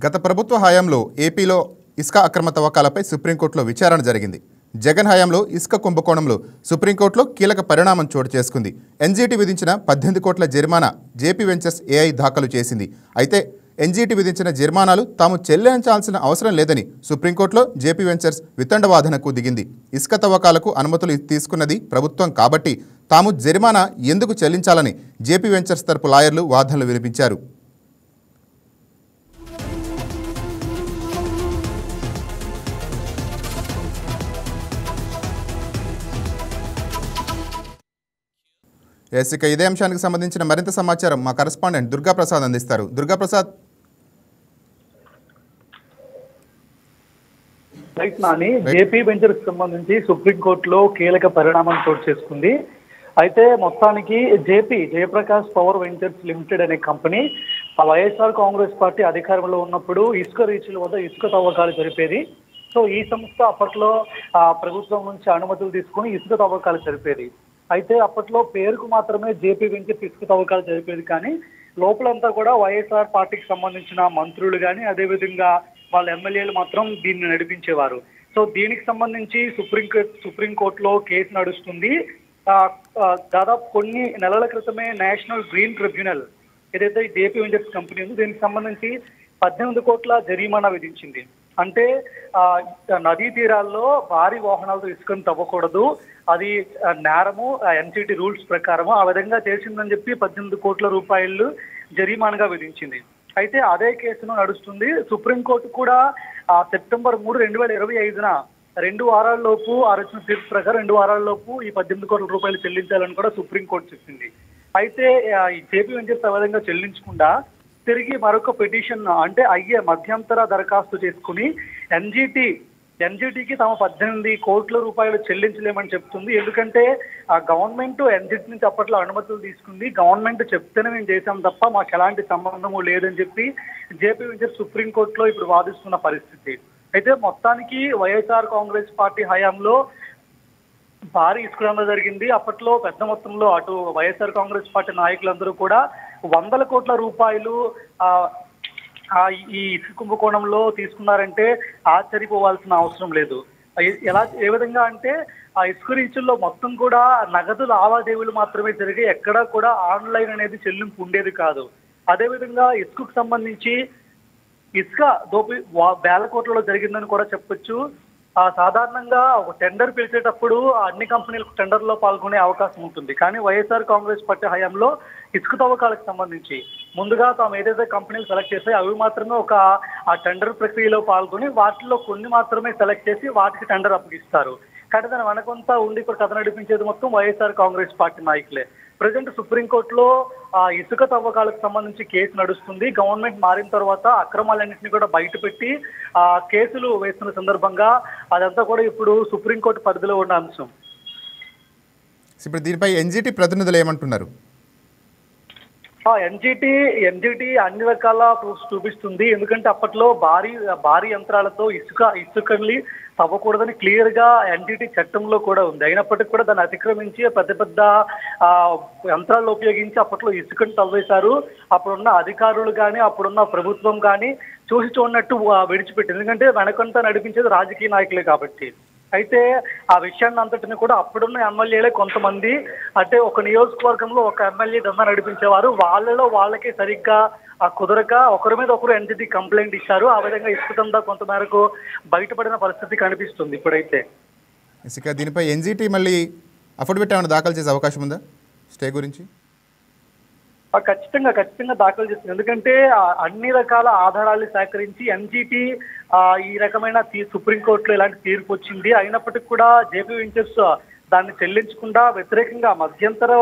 గత ప్రభుత్వ హయాంలో ఏపీలో ఇసుక అక్రమ తవ్వకాలపై సుప్రీంకోర్టులో విచారణ జరిగింది. జగన్ హయాంలో ఇసుక కుంభకోణంలో సుప్రీంకోర్టులో కీలక పరిణామం చోటు చేసుకుంది. ఎన్జీటీ విధించిన 18 కోట్ల జరిమానా జేపీ వెంచర్స్ ఏఐ దాఖలు చేసింది. అయితే ఎన్జీటీ విధించిన జరిమానాలు తాము చెల్లించాల్సిన అవసరం లేదని సుప్రీంకోర్టులో జేపీ వెంచర్స్ వితండవాదనకు దిగింది. ఇసుక తవ్వకాలకు అనుమతులు తీసుకున్నది ప్రభుత్వం కాబట్టి తాము జరిమానా ఎందుకు చెల్లించాలని జేపీ వెంచర్స్ తరపు లాయర్లు వాదనలు వినిపించారు. ఇక ఇదే అంశానికి సంబంధించిన మరింత సమాచారం మా కరెస్పాండెంట్ దుర్గాప్రసాద్ అందిస్తారు. దుర్గాప్రసాద్. జేపీ వెంచర్స్ సంబంధించి సుప్రీంకోర్టులో కీలక పరిణామం చోటు చేసుకుంది. అయితే మొత్తానికి జయప్రకాష్ పవర్ వెంచర్స్ లిమిటెడ్ అనే కంపెనీ వైఎస్ఆర్ కాంగ్రెస్ పార్టీ అధికారంలో ఉన్నప్పుడు ఇసుక రీచ్ల వద్ద ఇసుక తవ్వకాలు జరిపేది. సో ఈ సంస్థ అప్పట్లో ప్రభుత్వం నుంచి అనుమతులు తీసుకుని ఇసుక తవ్వకాలు జరిపేది. అయితే అప్పట్లో పేరుకు మాత్రమే జేపీ వెంచర్స్ ఇసుక తవ్వకాలు జరిపేది, కానీ లోపలంతా కూడా వైఎస్ఆర్ పార్టీకి సంబంధించిన మంత్రులు కానీ అదేవిధంగా వాళ్ళ ఎమ్మెల్యేలు మాత్రం దీన్ని నడిపించేవారు. సో దీనికి సంబంధించి సుప్రీంకోర్టులో కేసు నడుస్తుంది. దాదాపు కొన్ని నెలల క్రితమే నేషనల్ గ్రీన్ ట్రిబ్యునల్ ఏదైతే జేపీ వెంచర్స్ కంపెనీ ఉందో దీనికి సంబంధించి 18 కోట్ల జరిమానా విధించింది. అంటే నదీ తీరాల్లో భారీ వాహనాలతో ఇసుకను తవ్వకూడదు, అది నేరము, ఎన్జిటి రూల్స్ ప్రకారము ఆ విధంగా చేసిందని చెప్పి 18 కోట్ల రూపాయలు జరిమానాగా విధించింది. అయితే అదే కేసును నడుస్తుంది. సుప్రీంకోర్టు కూడా సెప్టెంబర్ 3, 2025 2 వారాల్లోపు ఆలోచన తీర్పు ప్రకారం 2 వారాల్లోపు ఈ 18 కోట్ల రూపాయలు చెల్లించాలని కూడా సుప్రీంకోర్టు చెప్పింది. అయితే ఈ జేపీ వెంచర్స్ ఆ విధంగా చెల్లించకుండా తిరిగి మరొక పిటిషన్ అంటే మధ్యంతర దరఖాస్తు చేసుకుని ఎన్జిటికి తమ 18 కోట్ల రూపాయలు చెల్లించలేమని చెప్తుంది. ఎందుకంటే ఆ గవర్నమెంట్ ఎన్జిటి నుంచి అప్పట్లో అనుమతులు తీసుకుంది, గవర్నమెంట్ చెప్తేనే మేము చేసాం తప్ప మాకు ఎలాంటి సంబంధము లేదని చెప్పి జేపీ వెంచర్స్ సుప్రీంకోర్టులో ఇప్పుడు వాదిస్తున్న పరిస్థితి. అయితే మొత్తానికి వైఎస్ఆర్ కాంగ్రెస్ పార్టీ హయాంలో భారీ ఇసుక దందా జరిగింది. అప్పట్లో పెద్ద మొత్తంలో అటు వైఎస్ఆర్ కాంగ్రెస్ పార్టీ నాయకులందరూ కూడా 100 కోట్ల రూపాయలు ఈ ఇసుక కుంభకోణంలో తీసుకున్నారంటే ఆశ్చర్యపోవాల్సిన అవసరం లేదు. ఏ విధంగా అంటే ఆ ఇసుక రీచుల్లో మొత్తం కూడా నగదు లావాదేవీలు మాత్రమే జరిగి ఎక్కడా కూడా ఆన్లైన్ అనేది చెల్లింపు ఉండేది కాదు. అదేవిధంగా ఇసుకకు సంబంధించి ఇసుక దోపి వేల కోట్లలో జరిగిందని కూడా చెప్పొచ్చు. సాధారణంగా ఒక టెండర్ పిలిచేటప్పుడు అన్ని కంపెనీలకు టెండర్లో పాల్గొనే అవకాశం ఉంటుంది, కానీ వైఎస్ఆర్ కాంగ్రెస్ పార్టీ హయాంలో ఇసుక తవ్వకాలకు సంబంధించి ముందుగా తాము ఏదైతే కంపెనీలు సెలెక్ట్ చేస్తాయో అవి మాత్రమే ఆ టెండర్ ప్రక్రియలో పాల్గొని వాటిలో కొన్ని మాత్రమే సెలెక్ట్ చేసి వాటికి టెండర్ అప్పగిస్తారు. కానీ దాని వెనకంతా ఉండి ఇప్పుడు కథ నడిపించేది మొత్తం వైఎస్ఆర్ కాంగ్రెస్ పార్టీ నాయకులే. ప్రజెంట్ సుప్రీంకోర్టులో ఇసుక తవ్వకాలకు సంబంధించి కేసు నడుస్తుంది. గవర్నమెంట్ మారిన తర్వాత అక్రమాలన్నింటినీ కూడా బయటపెట్టి కేసులు వేస్తున్న సందర్భంగా అదంతా కూడా ఇప్పుడు సుప్రీంకోర్టు పరిధిలో ఉన్న అంశం. ఇప్పుడు దీనిపై ఎన్జిటి ప్రతినిధులు ఏమంటున్నారు? ఎన్జిటి అన్ని రకాల ప్రూఫ్స్ చూపిస్తుంది. ఎందుకంటే అప్పట్లో భారీ యంత్రాలతో ఇసుకని తవ్వకూడదని క్లియర్ గా ఎన్జిటి చట్టంలో కూడా ఉంది. అయినప్పటికీ కూడా దాన్ని అతిక్రమించి పెద్ద యంత్రాలను ఉపయోగించి అప్పట్లో ఇసుకను తవ్వేశారు. అప్పుడున్న అధికారులు కానీ అప్పుడున్న ప్రభుత్వం కానీ చూసి చూడనట్టు విడిచిపెట్టింది. ఎందుకంటే వెనకంతా నడిపించేది రాజకీయ నాయకులే కాబట్టి. అయితే ఆ విషయాన్ని అంతటిని కూడా అప్పుడున్న ఎమ్మెల్యేలే కొంతమంది, అంటే ఒక నియోజకవర్గంలో ఒక ఎమ్మెల్యే దందా నడిపించేవారు, వాళ్ళకే సరిగ్గా కుదరక ఒకరి మీద ఒకరు ఎన్జిటి కంప్లైంట్ ఇచ్చారు. ఆ విధంగా ఇసుక దందా కొంత మేరకు బయటపడిన పరిస్థితి కనిపిస్తుంది ఇప్పుడైతే. ఇసుక దీనిపై ఎన్జిటి మళ్ళీ అఫిడవిట్ ఏమైనా దాఖలు చేసే అవకాశం ఉందా స్టే గురించి? ఖచ్చితంగా దాఖలు చేస్తుంది. ఎందుకంటే అన్ని రకాల ఆధారాలు సేకరించి ఎన్జిటి ఈ రకమైన సుప్రీంకోర్టులో ఇలాంటి తీర్పు వచ్చింది. అయినప్పటికీ కూడా జేపీ వెంచర్స్ దాన్ని చెల్లించకుండా వ్యతిరేకంగా మధ్యంతర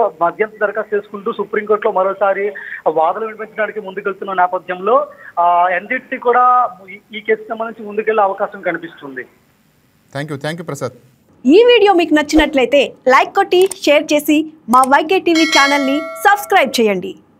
దరఖాస్తు చేసుకుంటూ సుప్రీంకోర్టులో మరోసారి వాదనలు వినిపించడానికి ముందుకెళ్తున్న నేపథ్యంలో ఎన్జిటి కూడా ఈ కేసుకు సంబంధించి ముందుకెళ్లే అవకాశం కనిపిస్తుంది. Thank you Prasad. ఈ వీడియో మీకు నచ్చినట్లయితే లైక్ కొట్టి షేర్ చేసి మా వైకే టీవీ ఛానల్ని సబ్స్క్రైబ్ చేయండి.